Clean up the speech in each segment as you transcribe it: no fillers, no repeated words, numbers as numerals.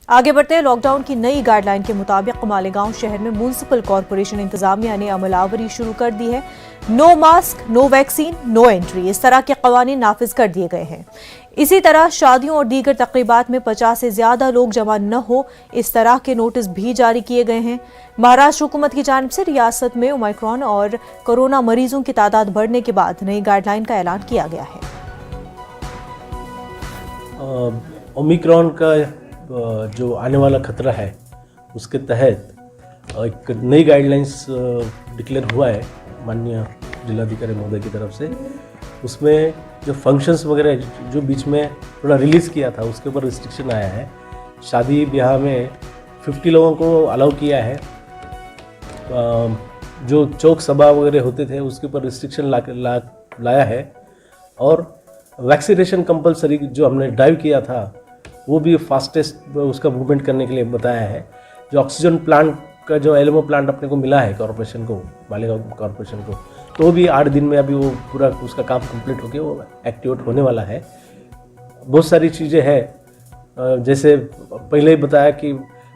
आगे बढ़ते हैं। लॉकडाउन की नई गाइडलाइन के मुताबिक मालेगांव शहर में म्युनिसिपल कॉरपोरेशन इंतजामिया ने अमलावरी शुरू कर दी है। No mask, no vaccine, no entry, इस तरह के कवानीन नाफिज कर दिए गए हैं। इसी तरह शादियों और दीगर तकरीबात में 50 से ज्यादा लोग जमा न हो, इस तरह के नोटिस भी जारी किए गए हैं। महाराष्ट्र हुकूमत की जानिब से रियासत में ओमिक्रॉन और कोरोना मरीजों की तादाद बढ़ने के बाद नई गाइडलाइन का ऐलान किया गया है। ओमिक्रॉन का जो आने वाला खतरा है उसके तहत एक नई गाइडलाइंस डिक्लेयर हुआ है माननीय जिलाधिकारी महोदय की तरफ से। उसमें जो फंक्शंस वगैरह जो बीच में थोड़ा रिलीज़ किया था उसके ऊपर रिस्ट्रिक्शन आया है। शादी ब्याह में 50 लोगों को अलाउ किया है। जो चौक सभा वगैरह होते थे उसके ऊपर रिस्ट्रिक्शन लाया है। और वैक्सीनेशन कंपलसरी जो हमने ड्राइव किया था वो भी फास्टेस्ट उसका मूवमेंट करने के लिए बताया है। जो ऑक्सीजन प्लांट का जो एलएमओ प्लांट अपने को मिला है कॉरपोरेशन को, मालेगांव कॉरपोरेशन को, तो भी 8 दिन में अभी वो पूरा उसका काम कंप्लीट होकर वो एक्टिवेट होने वाला है। बहुत सारी चीज़ें हैं, जैसे पहले ही बताया कि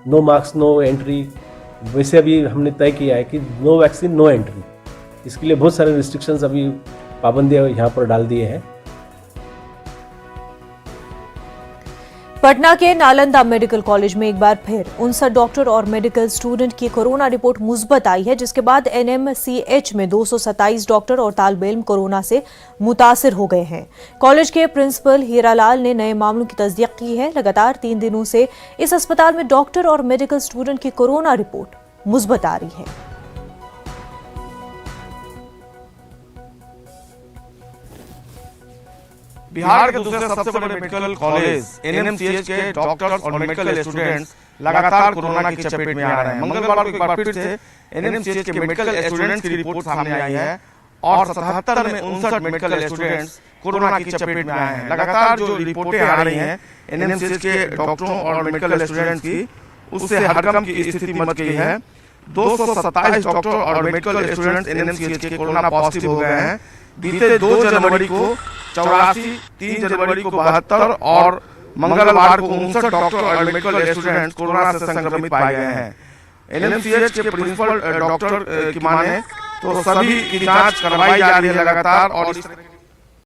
नो मास्क नो एंट्री, वैसे अभी हमने तय किया है कि नो वैक्सीन नो एंट्री। इसके लिए बहुत सारे रिस्ट्रिक्शंस अभी पाबंदियाँ यहाँ पर डाल दिए हैं। पटना के नालंदा मेडिकल कॉलेज में एक बार फिर 59 डॉक्टर और मेडिकल स्टूडेंट की कोरोना रिपोर्ट मुस्बत आई है, जिसके बाद एनएमसीएच में 227 डॉक्टर और तालिब इल्म कोरोना से मुतासिर हो गए हैं। कॉलेज के प्रिंसिपल हीरालाल ने नए मामलों की तस्दीक की है। लगातार 3 दिनों से इस अस्पताल में डॉक्टर और मेडिकल स्टूडेंट की कोरोना रिपोर्ट मुस्बत आ रही है। बिहार के दूसरे सबसे बड़े मेडिकल कॉलेज एनएमसीएच के डॉक्टर्स और मेडिकल स्टूडेंट्स लगातार कोरोना की चपेट में आ रहे हैं। मंगलवार को एक बार फिर से एनएमसीएच के मेडिकल स्टूडेंट्स की रिपोर्ट सामने आई है और 77 में 59 मेडिकल स्टूडेंट्स कोरोना की चपेट में आए हैं। लगातार जो रिपोर्टें आ रही हैं एनएमसीएच के डॉक्टरों और मेडिकल स्टूडेंट्स की, उससे हड़कंप की स्थिति मच गई है। 227 डॉक्टर और मेडिकल स्टूडेंट्स एनएमसीएच के कोरोना पॉजिटिव हो गए हैं। बीते 2 जनवरी को 84, 3 जनवरी को 72 और मंगलवार को 59 डॉक्टर और मेडिकल स्टूडेंट्स कोरोना से संक्रमित पाए गए हैं। एनएमसीएच के प्रिंसिपल डॉक्टर की माने तो सभी की जांच करवाई जा रही है लगातार और इस तरह